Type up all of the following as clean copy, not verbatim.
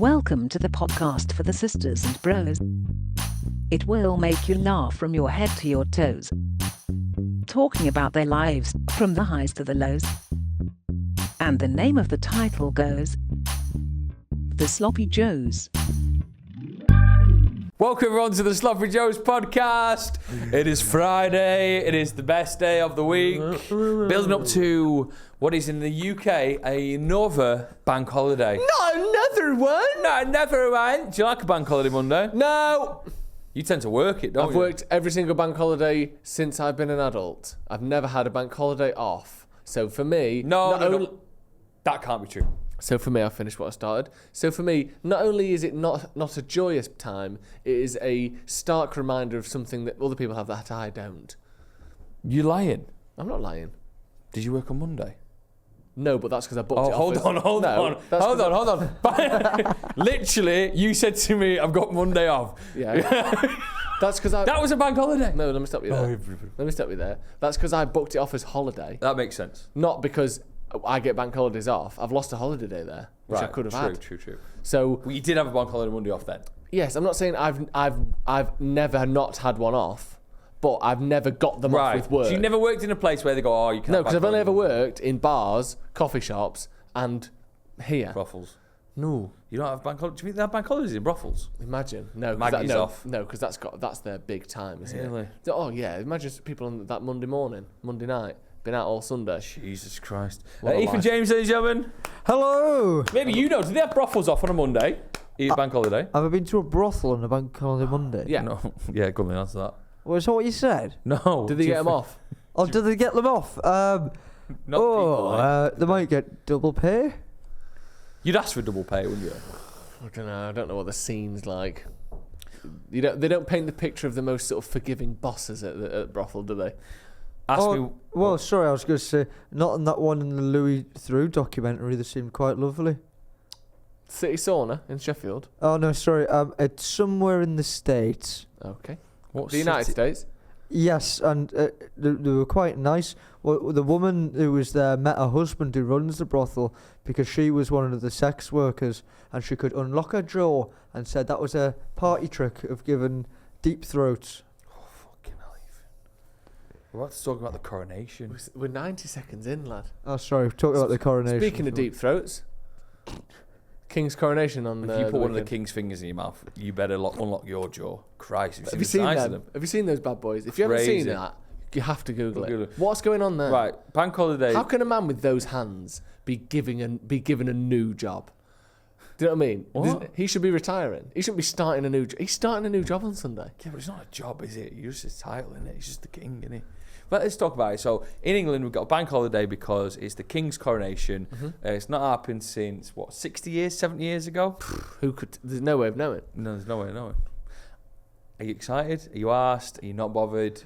Welcome to the podcast for the sisters and bros. It will make you laugh from your head to your toes. Talking about their lives, from the highs to the lows. And the name of the title goes, The Sloppy Joes. Welcome everyone to the Sloppy Joes podcast. It is Friday. It is the best day of the week. Building up to what is in the UK another bank holiday. Not another one. Not another one. Do you like a bank holiday Monday? No. You tend to work it, don't I've you? worked every single bank holiday since I've been an adult. I've never had a bank holiday off. So for me, No. That can't be true. So for me, I finished what I started. So for me, not only is it not a joyous time, it is a stark reminder of something that other people have that I don't. You lying? I'm not lying. Did you work on Monday? No, but that's because I booked it off. Hold on. Literally, you said to me, I've got Monday off. Yeah. That's because I... That was a bank holiday. No, let me stop you there. Let me stop you there. That's because I booked it off as holiday. That makes sense. Not because I get bank holidays off. I've lost a holiday day there, which I could have had. True. So Well, you did have a bank holiday Monday off then. yes, I'm not saying I've never not had one off, but I've never got them off with work. So you never worked in a place where they go, oh, you can't. No, because I've only ever worked in bars, coffee shops, and here. Brothels. No, You don't have bank holidays? Do you think they have bank holidays in brothels? imagine. No, Maggie's off. No, because that's their big time, isn't Really? it? Oh yeah, imagine people on that Monday night, been out all Sunday. Jesus Christ. What a Ethan life. James, ladies and gentlemen. Hello! Maybe you know, do they have brothels off on a Monday? Bank holiday? Have I been to a brothel on a bank holiday Monday? Yeah. No. Yeah, go on, then, answer that. Was that what you said? No. Did they get them off? Oh, did they get them off? Not people, eh? They might get double pay. You'd ask for double pay, wouldn't you? I don't know. I don't know what the scene's like. They don't paint the picture of the most sort of forgiving bosses at brothel, do they? Ask me. Well, sorry, I was going to say, not in that one in the Louis Theroux documentary, they seemed quite lovely. City sauna in Sheffield. Oh, no, sorry, it's somewhere in the States. Okay. What The United city? States. Yes, and they were quite nice. Well, the woman who was there met her husband who runs the brothel because she was one of the sex workers and she could unlock her jaw and said that was a party trick of giving deep throats. Oh, fucking hell, Ethan. We're about to talk about the coronation. We're 90 seconds in, lad. Oh, sorry, talking about the coronation. Speaking of deep throats, King's coronation on If you put one of the weekend. king's fingers in your mouth, you better unlock your jaw. Christ, Have you seen them? Have you seen those bad boys? If you haven't Crazy. seen that, you have to Google Google it. it. What's going on there? Right, bank holiday. How can a man with those hands be given a new job? Do you know what I mean? What? He should be retiring. He shouldn't be starting a new job. He's starting a new job on Sunday. Yeah, but it's not a job, is it? You're just a title, innit? He's just the king, isn't he? But let's talk about it. So, in England, we've got a bank holiday because it's the king's coronation. It's not happened since, 60 years, 70 years ago? Who could? There's no way of knowing. No, there's no way of knowing. Are you excited? Are you asked? Are you not bothered?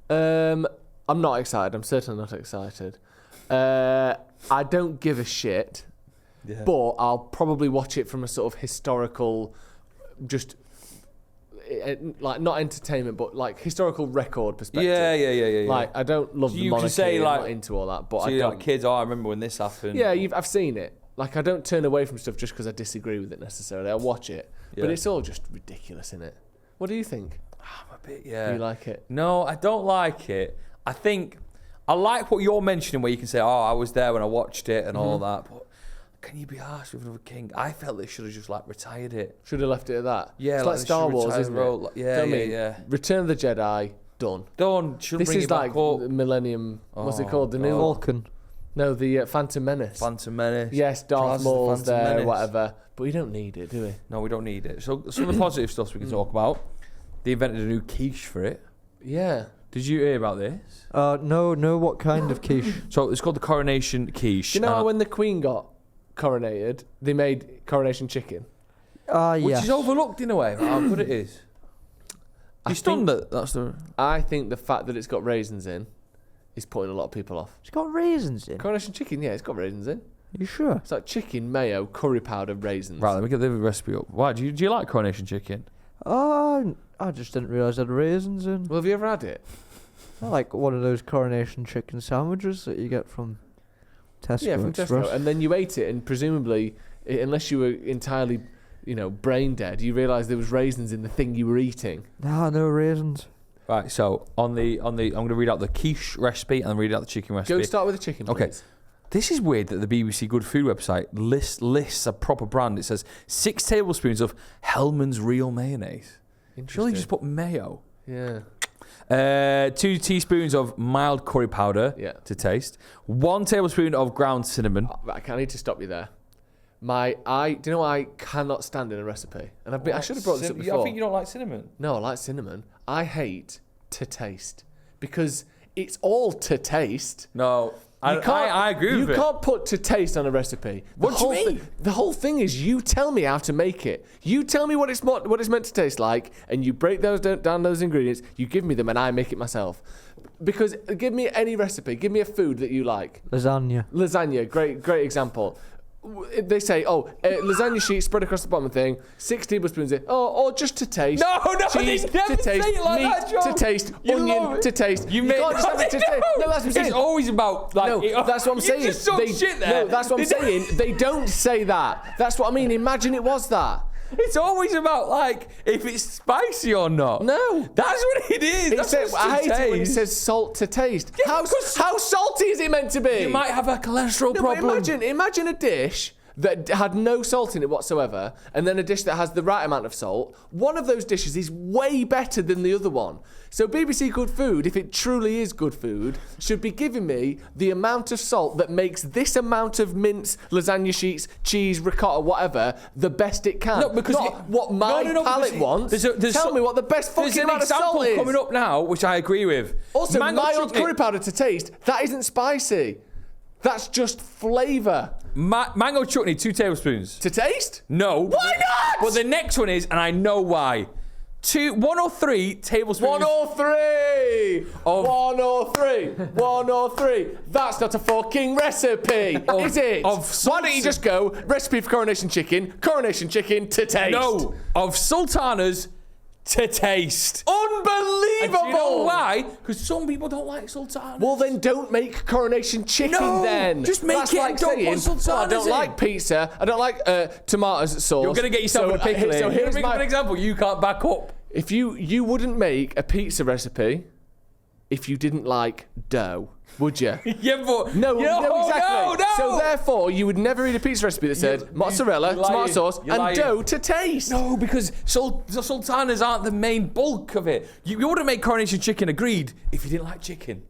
I'm not excited. I'm certainly not excited. I don't give a shit, Yeah. but I'll probably watch it from a sort of historical, just like not entertainment, but like historical record perspective. Yeah. Like I don't love So the you can monarchy. say, I'm like- not into all that, but So I you're don't. like, kids, I remember when this happened. Yeah, I've seen it. Like I don't turn away from stuff just because I disagree with it necessarily. I watch it, but Yeah. it's all just ridiculous, isn't it? What do you think? I'm a bit, yeah. Do you like it? No, I don't like it. I think I like what you're mentioning, where you can say, "Oh, I was there when I watched it" and all that. But can you be arsed with another king? I felt they should have just like retired it. Should have left it at that. Yeah, it's like like they Star should Wars, retire isn't the role. it? Like- Do you know yeah, what I mean? yeah. Return of the Jedi, done. Done. Should This bring is it back like up. the Millennium. What's it Oh, called? The new God. Vulcan. No, the Phantom Menace. Phantom Menace. Yes, Darth Charles the Maul's Phantom there, Menace. whatever. But we don't need it, do we? No, we don't need it. So some of the positive stuff we can talk about. They invented a new quiche for it. Yeah. Did you hear about this? No, what kind of quiche? So it's called the Coronation quiche. Do you know how when the Queen got coronated, they made coronation chicken? which Yes. is overlooked in a way, how good it is. I You stunned think- that that's the... I think the fact that it's got raisins in is putting a lot of people off. It's got raisins in. Coronation chicken, yeah, it's got raisins in. You sure? It's like chicken, mayo, curry powder, raisins. Right, let me get the recipe up. Why, do you like Coronation chicken? I just didn't realise it had raisins in. Well, have you ever had it? I like one of those Coronation chicken sandwiches that you get from Tesco Yeah, from Express. Tesco. And then you ate it, and presumably, unless you were entirely brain dead, you realise there was raisins in the thing you were eating. Nah, no raisins. Right, so I'm going to read out the quiche recipe and read out the chicken recipe. Go start with the chicken, please. Okay. This is weird that the BBC Good Food website lists a proper brand. It says 6 tablespoons of Hellmann's real mayonnaise. Surely just put mayo. Yeah. 2 teaspoons of mild curry powder to taste. 1 tablespoon of ground cinnamon. Right, I need to stop you there. Do you know I cannot stand in a recipe? And I should have brought this up before. I think you don't like cinnamon. No, I like cinnamon. I hate to taste because it's all to taste. No, I agree with it. You can't put to taste on a recipe. What do you mean? The whole thing is you tell me how to make it. You tell me what it's meant to taste like, and you break down those ingredients. You give me them, and I make it myself. Because give me any recipe. Give me a food that you like. Lasagna. Great example. They say, lasagna sheet spread across the bottom thing, 6 tablespoons in, or just to taste. No, cheese they never to taste, say it like meat that, John. to taste, You onion to taste. You can't just have it to taste. No, that's what I'm saying. It's always about that's what I'm saying. You just talk shit there. No, that's what I'm saying. They don't say that. That's what I mean. Imagine it was that. It's always about if it's spicy or not. No, that's what it is. I hate it when it says salt to taste. Yeah, how salty is it meant to be? You might have a cholesterol problem. Imagine a dish that had no salt in it whatsoever, and then a dish that has the right amount of salt. One of those dishes is way better than the other one. So BBC Good Food, if it truly is good food, should be giving me the amount of salt that makes this amount of mince, lasagna sheets, cheese, ricotta, whatever, the best it can. No, because what my palate wants. Tell me what the best fucking amount of salt is. There's an example coming up now, which I agree with. Also, mild curry powder to taste, that isn't spicy. That's just flavour. Mango chutney, 2 tablespoons. To taste? No. Why not? Well, the next one is, and I know why. 103 tablespoons. 103! 103! 103! That's not a fucking recipe, is it? Why don't you just go, recipe for Coronation chicken to taste? No, of sultanas to taste. Unbelievable! And do you know why? Because some people don't like sultanas. Well, then don't make Coronation chicken then. Just make That's it like and don't saying, put sultanas I don't like pizza. I don't like tomatoes sauce. You're going to get yourself in a pickle here. So here's an example you can't back up. If you wouldn't make a pizza recipe if you didn't like dough, would you? Yeah, but... No, exactly. No. So therefore, you would never eat a pizza recipe that said mozzarella, tomato sauce, and dough to taste. No, because the sultanas aren't the main bulk of it. You wouldn't make Coronation chicken, agreed, if you didn't like chicken.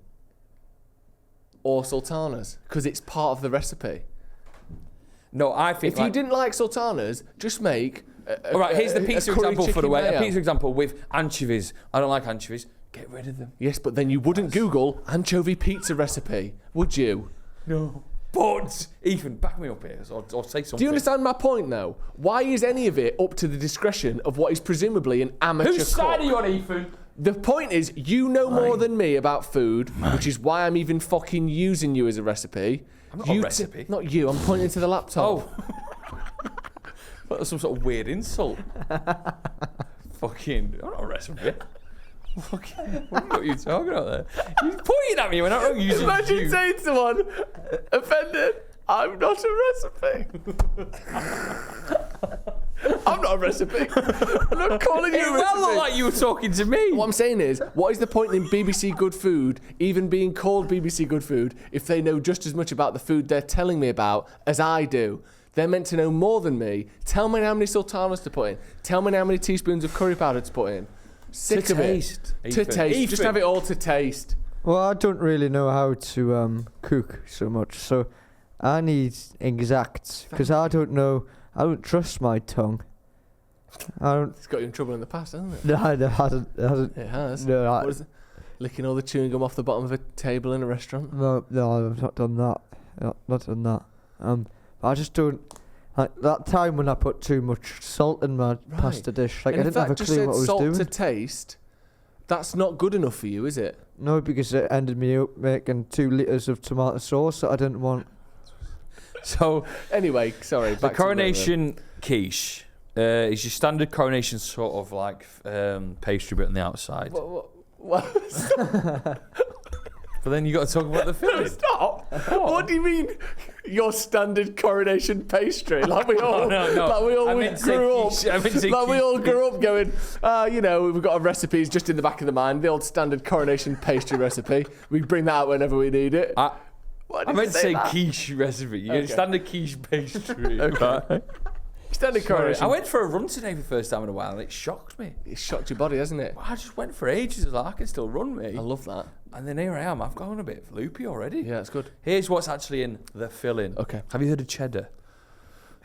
Or sultanas, because it's part of the recipe. No, I think... If you didn't like sultanas, just make... All right, here's the pizza example for the way. Mayo. A pizza example with anchovies. I don't like anchovies. Get rid of them. Yes, but then you wouldn't Google anchovy pizza recipe, would you? No. But, Ethan, back me up here or say something. Do you understand my point, though? Why is any of it up to the discretion of what is presumably an amateur Whose cook? side are you on, Ethan? The point is, you know more than me about food, which is why I'm even fucking using you as a recipe. I'm not a recipe. Not you, I'm pointing to the laptop. Oh. That's some sort of weird insult. Fucking, I'm not a recipe. Fucking, what are you talking about there? You're pointing at me when I'm not using Imagine you. saying to someone, offended, I'm not a recipe. I'm not a recipe. I'm not calling you a recipe. It looked like you were talking to me. What I'm saying is, what is the point in BBC Good Food even being called BBC Good Food if they know just as much about the food they're telling me about as I do? They're meant to know more than me. Tell me how many sultanas to put in. Tell me how many teaspoons of curry powder to put in. Sick of taste. it. To taste. Just have it all to taste. Well, I don't really know how to cook so much, so I need exacts because I don't know. I don't trust my tongue. It's got you in trouble in the past, hasn't it? No, it hasn't. It has. No, what is it? Licking all the chewing gum off the bottom of a table in a restaurant. No, I've not done that. Not done that. I just don't. Like that time when I put too much salt in my pasta dish, like and I didn't have a clue what I was salt doing. to taste. That's not good enough for you, is it? No, because it ended me up making 2 litres of tomato sauce that I didn't want. So anyway, sorry. The Coronation quiche is your standard Coronation sort of like pastry bit on the outside. What? But then you got to talk about the filling. Stop. What do you mean? your standard coronation pastry, like we all, like we all grew up, we all grew up going, we've got our recipes just in the back of the mind, the old standard coronation pastry recipe. We bring that out whenever we need it. I meant to say quiche recipe. Okay. Standard quiche pastry. Okay. Standard coronation. I went for a run today for the first time in a while, and it shocked me. It shocked your body, hasn't it? Well, I just went for ages. I was like, I can still run, mate. I love that. And then here I am. I've gone a bit loopy already. Yeah, that's good. Here's what's actually in the filling. Okay. Have you heard of cheddar?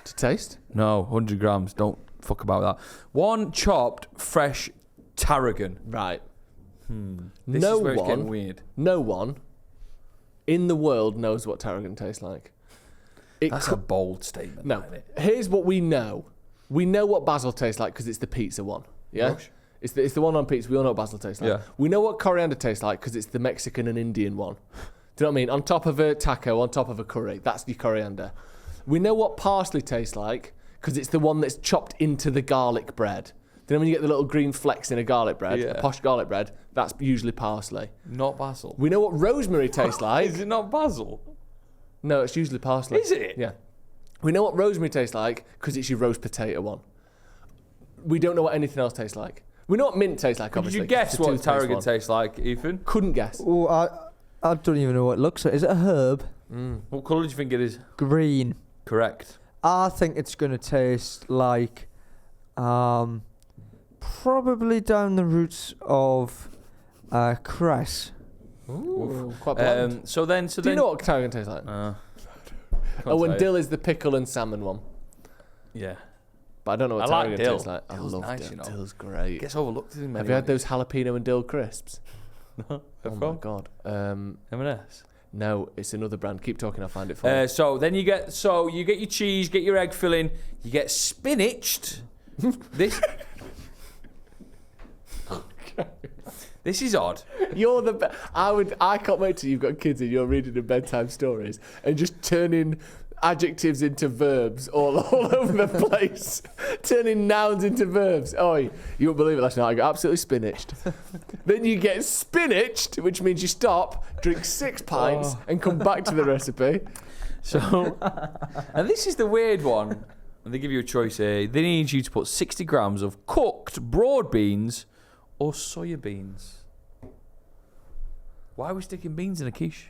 To taste? No, 100 grams. Don't fuck about that. 1 chopped fresh tarragon. Right. This is where it's getting weird. No one in the world knows what tarragon tastes like. That's a bold statement. No. Here's what we know. We know what basil tastes like because it's the pizza one. Yeah? Gosh. It's the one on pizza. We all know what basil tastes like. Yeah. We know what coriander tastes like because it's the Mexican and Indian one. Do you know what I mean? On top of a taco, on top of a curry. That's your coriander. We know what parsley tastes like because it's the one that's chopped into the garlic bread. Do you know when you get the little green flecks in a garlic bread, a posh garlic bread? That's usually parsley. Not basil. We know what rosemary tastes like. Is it not basil? No, it's usually parsley. Is it? Yeah. We know what rosemary tastes like because it's your roast potato one. We don't know what anything else tastes like. We know what mint tastes like, obviously. Did you guess what tarragon tastes like, Ethan? Couldn't guess. Oh, I don't even know what it looks like. Is it a herb? What colour do you think it is? Green. Correct. I think it's going to taste like probably down the roots of cress. Ooh, quite bland. So then, do you know what tarragon tastes like? When dill is the pickle and salmon one. Yeah. But I don't know what tarragon tastes like. I Dill's love nice, dill. Dill's great. Gets overlooked in many Have you had ways. those jalapeno and dill crisps? No. Oh my god. M&S. No, it's another brand. Keep talking, I'll find it for you. So then you get your cheese, get your egg filling, you get spinached. This This is odd. You're the best. I can't wait till you've got kids and you're reading them bedtime stories and just turning adjectives into verbs all over the place. Turning nouns into verbs. Oh, you won't believe it last night. I got absolutely spinached. Then you get spinached, which means you stop, drink 6 pints, and come back to the recipe. So, and this is the weird one. And they give you a choice here. They need you to put 60 grams of cooked broad beans or soya beans. Why are we sticking beans in a quiche?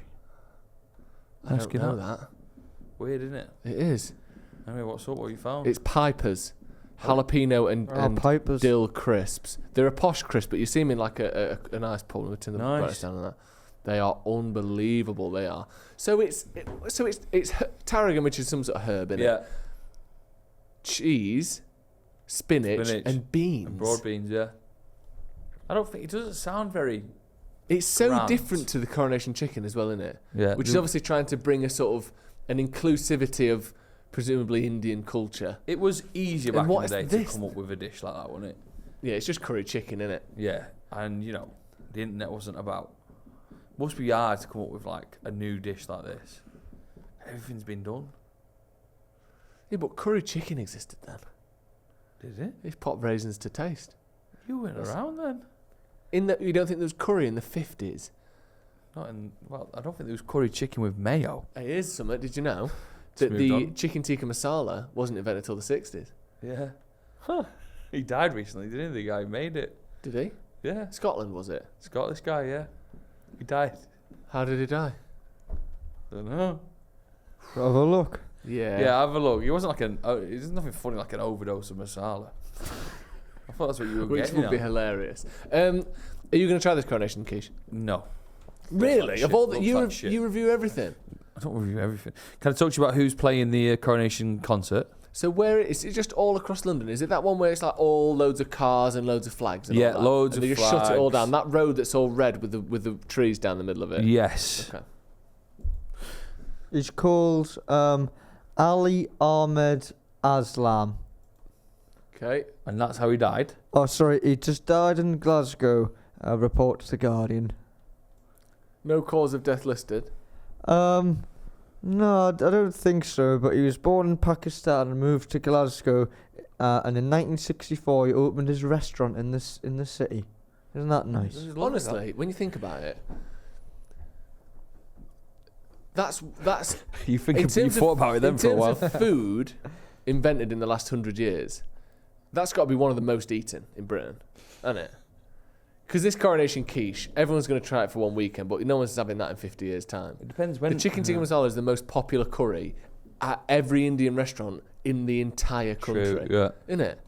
I don't know that. Weird, isn't it? It is. Anyway, what have you found? It's Piper's jalapeno and Piper's dill crisps. They're a posh crisp, but you see them in like a nice pull with the Nice. down on that. They are unbelievable. They are. So it's tarragon, which is some sort of herb in it. Cheese, spinach, and beans. And broad beans, yeah. I don't think it doesn't sound very. It's so grand. different to the Coronation chicken as well, isn't it? Yeah. Which is obviously trying to bring a sort of an inclusivity of presumably Indian culture. It was easier back And in the day to come up with a dish like that, wasn't it? Yeah, it's just curry chicken, isn't it? Yeah, and the internet wasn't about. Must be hard to come up with like a new dish like this. Everything's been done. Yeah, but curry chicken existed then. Did it? It's pot raisins to taste. You went around then. You don't think there was curry in the 50s? I don't think there was curry chicken with mayo. It is something. Did you know that the chicken tikka masala wasn't invented until the 60s? Yeah. Huh. He died recently, didn't he? The guy who made it. Did he? Yeah. Scotland, was it? Scottish guy, yeah. He died. How did he die? Don't know. Have a look. Yeah. Yeah, have a look. It wasn't like there's nothing funny like an overdose of masala. I thought that's what you were Which getting would be at. hilarious. Are you going to try this Coronation quiche? No. Really? Like of all shit. that, Looks like shit. you review everything. I don't review everything. Can I talk to you about who's playing the Coronation concert? So where is it? Just all across London? Is it that one where it's like all loads of cars and loads of flags? And Yeah, all that? loads and of they just shut it all flags. down. That road that's all red with the trees down the middle of it. Yes. Okay. He's called Ali Ahmed Aslam. Okay. And that's how he died. Oh, sorry, he just died in Glasgow. Report to The Guardian. No cause of death listed. No, I don't think so. But he was born in Pakistan and moved to Glasgow, and in 1964 he opened his restaurant in the city. Isn't that nice? Honestly, when you think about it, That's You think in you terms thought of, about it then for a while. In terms of food invented in the last 100 years, that's got to be one of the most eaten in Britain, isn't it? Because this coronation quiche, everyone's going to try it for one weekend, but no one's having that in 50 years' time. It depends when. The chicken tikka masala is the most popular curry at every Indian restaurant in the entire country. True, yeah. Isn't it?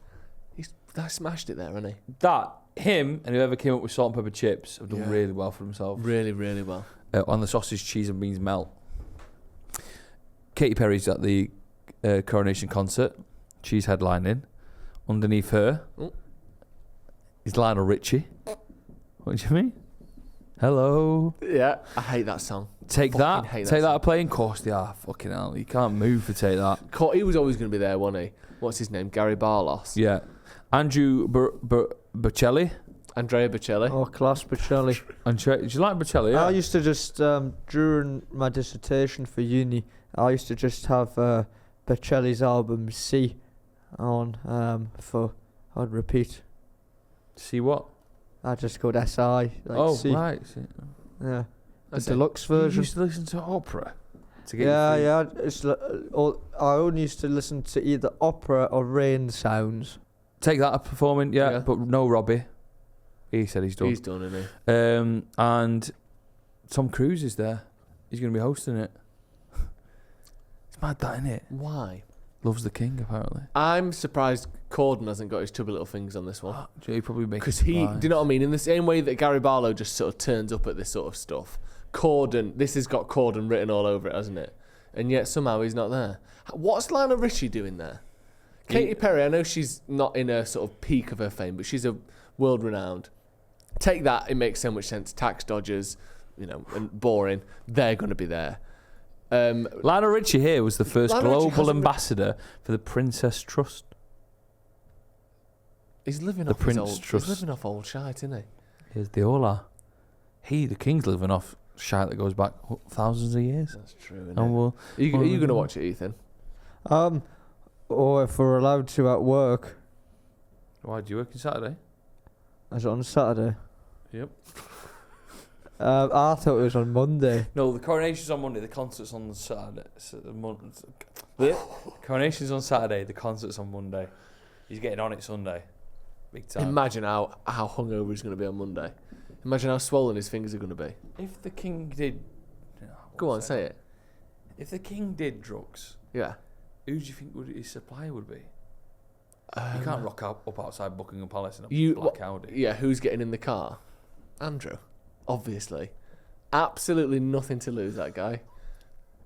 That smashed it there, hasn't he? Him and whoever came up with salt and pepper chips have done really well for themselves. Really, really well. On the sausage, cheese and beans melt. Katy Perry's at the Coronation concert. She's headlining. Underneath her is Lionel Richie. What do you mean? Hello. Yeah, I hate that song. Take that. Hate Take that song. a play. Of course they are. Fucking hell. You can't move for Take That. He was always going to be there, wasn't he? What's his name? Gary Barloss. Yeah. Andrew Bocelli. Andrea Bocelli. Oh, class Bocelli. Do you like Bocelli? Yeah. I used to just, during my dissertation for uni, I used to just have Bocelli's album C on repeat. See what? I just called SI. Like C. Right. Yeah. The That's it. deluxe You version. used to listen to opera to get Yeah, your food. yeah. It's I only used to listen to either opera or rain sounds. Take That performing, Yeah. but no Robbie. He said he's done. He's done, isn't he? And Tom Cruise is there. He's going to be hosting it. It's mad that, isn't it? Why? Loves the King, apparently. I'm surprised Corden hasn't got his chubby little fingers on this one. He probably makes Because do you know what I mean? In the same way that Gary Barlow just sort of turns up at this sort of stuff, this has got Corden written all over it, hasn't it? And yet somehow he's not there. What's Lionel Richie doing there? Katy Perry, I know she's not in a sort of peak of her fame, but she's a world-renowned. Take That, it makes so much sense. Tax dodgers, and boring. They're going to be there. Lionel Richie here was the first Lionel Richie global hasn't ambassador for the Princess Trust. He's living The off Prince his old. Trust. He's living off old shite, isn't he? Here's the Ola. The King's living off shite that goes back thousands of years. That's true. Isn't And it? we'll, Are you going to watch it, Ethan? Or if we're allowed to at work, why do you work on Saturday? as on Saturday. Yep. I thought it was on Monday. No, the coronation's on Monday. The concert's on Saturday. The coronation's on Saturday. The concert's on Monday. He's getting on it Sunday. Big time. Imagine how hungover he's going to be on Monday. Imagine how swollen his fingers are going to be. If the King did... Go on, say it. If the King did drugs, Yeah. who do you think his supplier would be? You can't rock up outside Buckingham Palace in a black Audi. Yeah, who's getting in the car? Andrew. Obviously. Absolutely nothing to lose, that guy.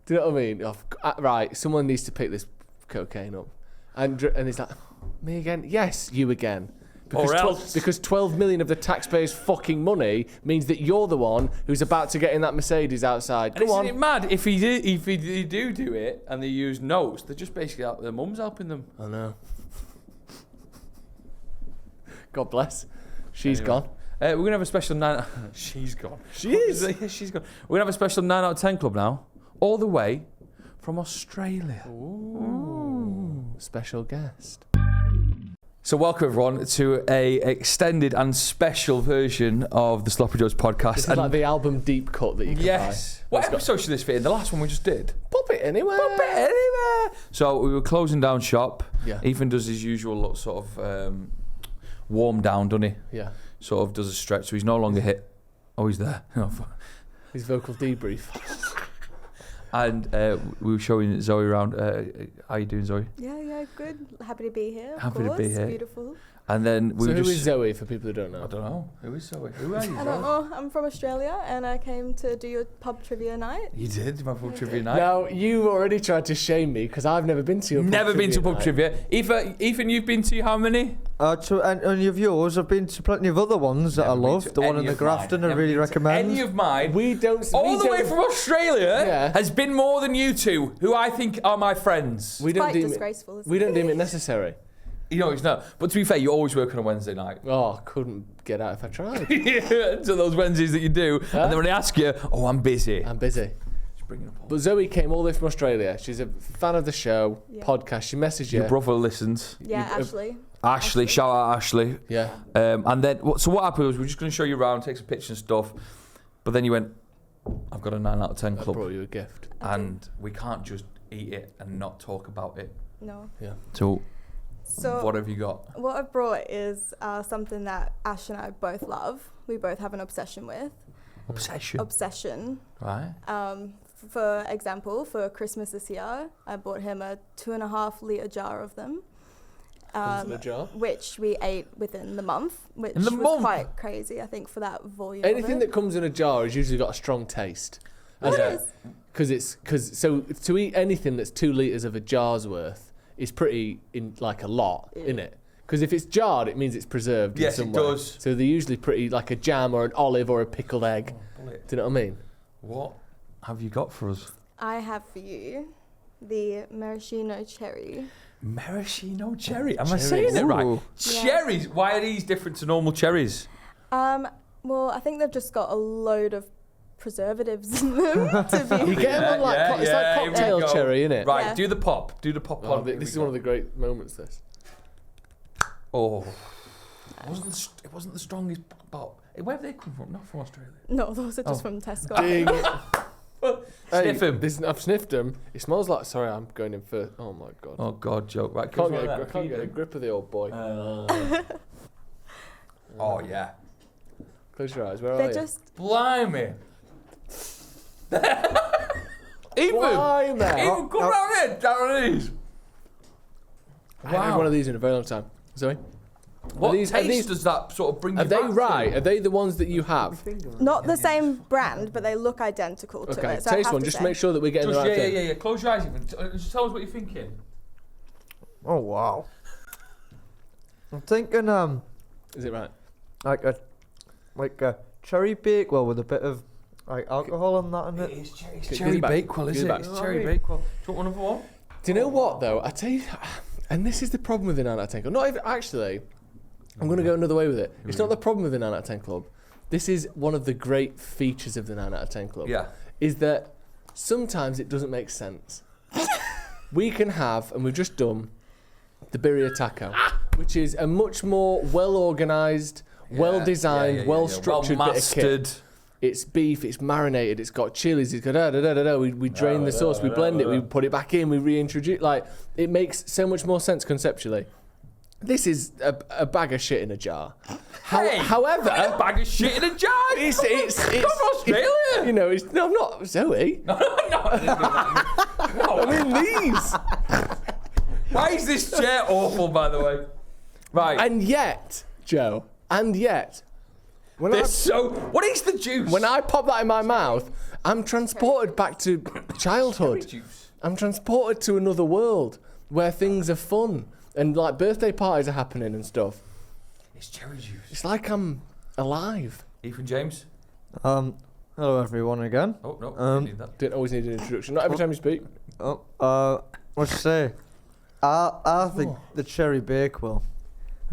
Do you know what I mean? Right, someone needs to pick this cocaine up. And he's like, me again? Yes, you again. Because 12 million of the taxpayers' fucking money means that you're the one who's about to get in that Mercedes outside. And Go on. isn't it mad if they do it and they use notes? They're just basically their mum's helping them. I know. God bless. She's gone. We're gonna have a special 9. She's gone. She is. Yeah, she's gone. We're gonna have a special 9 out of 10 club now, all the way from Australia. Ooh. Special guest. So welcome everyone to a extended and special version of the Sloppy Joes podcast. This is like the album deep cut that you can yes. buy. What episode should this fit in? The last one we just did. Pop it anywhere. Pop it anywhere. So we were closing down shop. Yeah. Ethan does his usual sort of warm down, doesn't he? Yeah. Sort of does a stretch, so he's no longer hit. Oh, he's there. His vocal debrief. And we were showing Zoe around. How you doing, Zoe? Yeah, good. Happy to be here. Happy to be here. Beautiful. And then we So were who just. is Zoe for people who don't know? I don't know. Who is Zoe? Who are you, I Zoe? don't know. I'm from Australia, and I came to do your pub trivia night. You did my pub trivia night. Now, you already tried to shame me because I've never been to your pub Never been to trivia pub night. trivia. Ethan, you've been to how many? To any of yours, I've been to plenty of other ones that I Never been love. to The one any in the of mine. Grafton, I Never really been to recommend. Any of mine. We don't. All we the way don't- from Australia Yeah. has been more than you two, who I think are my friends. We don't Quite deem it. disgraceful, isn't We it? don't deem it necessary. You know, it's not. But to be fair, you always work on a Wednesday night. Oh, couldn't get out if I tried. So those Wednesdays that you do, Huh? and then when they ask you, oh, I'm busy. I'm busy. Just bring it up. But Zoe came all the way from Australia. She's a fan of the show, Yeah. podcast. She messaged you. Your brother listens. Yeah, You- Ashley. Ashley, shout out Ashley. Yeah. And then, so what happened was we were just going to show you around, take some pictures and stuff. But then you went, I've got a 9 out of 10 I club, brought you a gift. and we can't just eat it and not talk about it. No. Yeah. So, So what have you got? what I've brought is something that Ash and I both love. We both have an obsession with. Obsession. Right. For example, for Christmas this year, I bought him a 2.5 litre jar of them. Comes in a jar? Which we ate within the month, which In the was month? quite crazy, I think, for that volume. Anything of that it. comes in a jar has usually got a strong taste. It is. Because to eat anything that's 2 litres of a jar's worth is pretty like a lot, isn't it? Because if it's jarred, it means it's preserved in Yes, some it way. does. So they're usually pretty like a jam or an olive or a pickled egg. Do you know what I mean? What have you got for us? I have for you the maraschino cherry. Maraschino cherry. Am I Cherries. saying it right? Ooh. Yeah. Cherries. Why are these different to normal cherries? Well, I think they've just got a load of preservatives in them to You be. get them on like it's like here we cocktail go. cherry, innit? Right, Yeah. do the pop. Do the pop. Oh, on. Here this we is one go. of the great moments. This. Oh, it wasn't the strongest pop. Where have they come from? Not from Australia. No, those are just Oh. from Tesco. Ding. Sniff 'em. I've sniffed them. It smells like. Sorry, I'm going in first. Oh my god. Oh God, joke. Right, Can't give us get, one a, of that. can't get a grip of the old boy. Oh yeah. Close your eyes. Where are They're you? just. Blimey. Even Blimey. come round here, down these. I haven't had one of these in a very long time. Zoe, What these- taste does that sort of bring you are they back right? to? Are they the ones that you have? Not the same brand, but they look identical to Okay, it. So I taste have one to just say. to make sure that we're getting Just, the right yeah, thing. yeah. Close your eyes even. Just tell us what you're thinking. Oh wow. I'm thinking Is it right? like a cherry bakewell with a bit of like alcohol and that in it. It's Give cherry it back. bakewell, is Give it it? back. It's cherry bakewell. Do you want another one? Do you know what though? I tell you, and this is the problem with the 9 out of 10 club. Not even actually. I'm going to go another way with it. It's not the problem with the 9 out of 10 club. This is one of the great features of the 9 out of 10 club. Yeah. Is that sometimes it doesn't make sense. We can have, and we've just done, the birria taco, which is a much more well-organised, well-designed, well-structured bit of kit. Well-mastered. It's beef, it's marinated, it's got chilies, it's got da-da-da-da-da. We drain the sauce, we blend it, we put it back in, we reintroduce. Like, it makes so much more sense conceptually. This is a bag of shit in a jar. Hey, However, a bag of shit in a jar. it's Come from Australia. you know, it's no, I'm not Zoe. No. I mean these. Why is this chair awful, by the way? Right. And yet, Joe, when What is the juice? when I pop that in my mouth, I'm transported back to childhood. Juice. I'm transported to another world where things are fun and like birthday parties are happening and stuff. It's cherry juice. It's like I'm alive. Ethan James. Hello everyone again. Oh no, Um, you need that. Didn't always need an introduction. Not every time you speak. What's to say? I think the cherry bakewell.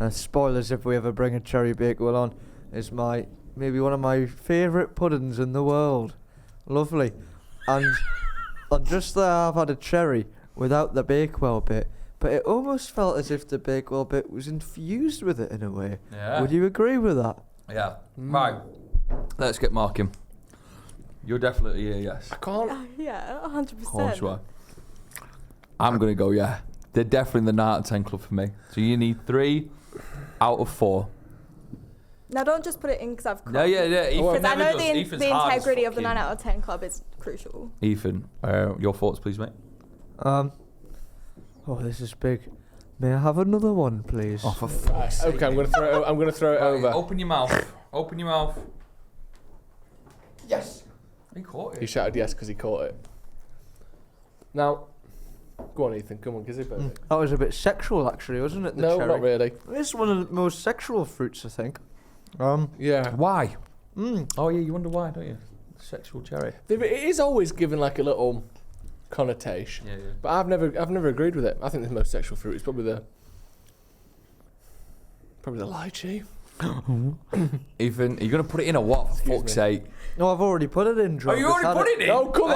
Spoilers if we ever bring a cherry bakewell on. Is maybe one of my favourite puddings in the world. Lovely, and just there I've had a cherry without the bakewell bit, but it almost felt as if the bakewell bit was infused with it in a way. Yeah. Would you agree with that? Yeah. Right. Let's get marking. You're definitely a yes. I can't. Yeah, 100%. Of course you are. I'm gonna go yeah. They're definitely in the 9 out of 10 club for me. So you need 3 out of 4. Now don't just put it in because I've No, yeah. Ethan Because I never know does. the Ethan's hard as integrity of the fucking- 9 out of 10 club is crucial. Ethan, your thoughts, please, mate. Oh, this is big. May I have another one, please? Oh, for fuck's sake. Okay, I'm gonna throw it Right, over. Open your mouth. Open your mouth. Yes. He caught He it. shouted yes because he caught it. Now, go on, Ethan. Come on, give it a bit. That was a bit sexual, actually, wasn't it? The No, cherry? not really. It's one of the most sexual fruits, I think. Yeah. Why? Mm. Oh yeah, you wonder why, don't you? Sexual cherry. It is always given like a little connotation, Yeah. but I've never agreed with it. I think the most sexual fruit is probably the lychee. Ethan, are you gonna put it in or what? For Excuse fuck's me. sake. No, I've already put it in, Joe. Oh, you already put it in? Oh, come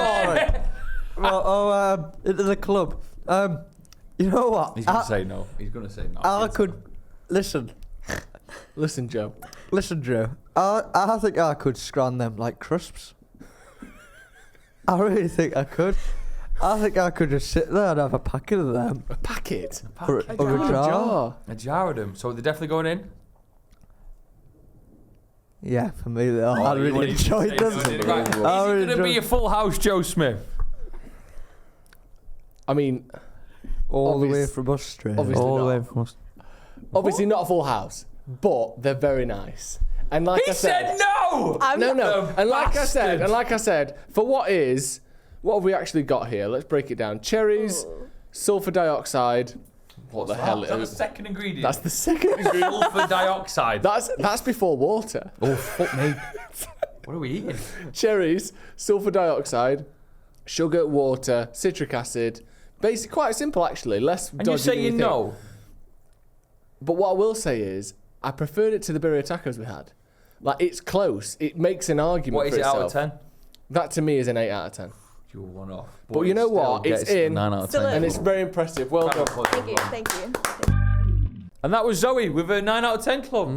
on! Into the club. You know what? He's gonna say no. He's gonna say no. I could listen, Listen, Joe. Joe. I think I could scran them like crisps. I really think I could. I think I could just sit there and have a packet of them. A packet? Or a jar. A jar of them. So they're definitely going in? Yeah, for me, they are. I you really wanted to enjoyed say them. no, didn't you? Right. Is it I really going to be a enjoyed full house, Joe Smith? I mean, all the way obvious- from us straight. obviously All the way not. from us. obviously not a full house, but they're very nice. And like He I said, said no! no. And like Bastard. I said, for what have we actually got here? Let's break it down. Cherries, sulfur dioxide. What the hell? Is that the second ingredient? That's the second ingredient. Sulfur dioxide. That's before water. Oh, fuck me. What are we eating? Cherries, sulfur dioxide, sugar, water, citric acid. Basic, quite simple actually. Less. And you're dodgy than you saying think. no? But what I will say is, I preferred it to the birria tacos we had. Like, it's close. It makes an argument What is for it itself. out of 10? That to me is an 8 out of 10. You're one off. But you know what? It's in, 9 out of Still 10. and it's very impressive. Well done. Thank you. And that was Zoe with a 9 out of 10 club.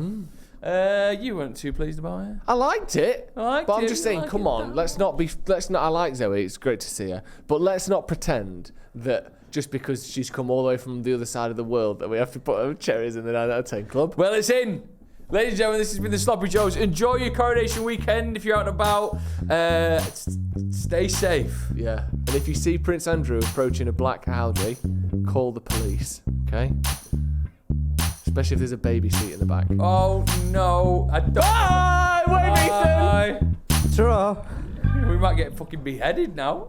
You weren't too pleased about it. I liked it. I liked But I'm it, just you saying, liked come it, on, let's not. I like Zoe. It's great to see her. But let's not pretend that just because she's come all the way from the other side of the world that we have to put her cherries in the 9 out of 10 club. Well, it's in. Ladies and gentlemen, this has been the Sloppy Joes. Enjoy your Coronation weekend if you're out and about. Stay safe. Yeah. And if you see Prince Andrew approaching a black Audi, call the police. Okay. Especially if there's a baby seat in the back. Oh, no. I don't. Bye! Wait, Nathan! Bye. Ta-ra. We might get fucking beheaded now.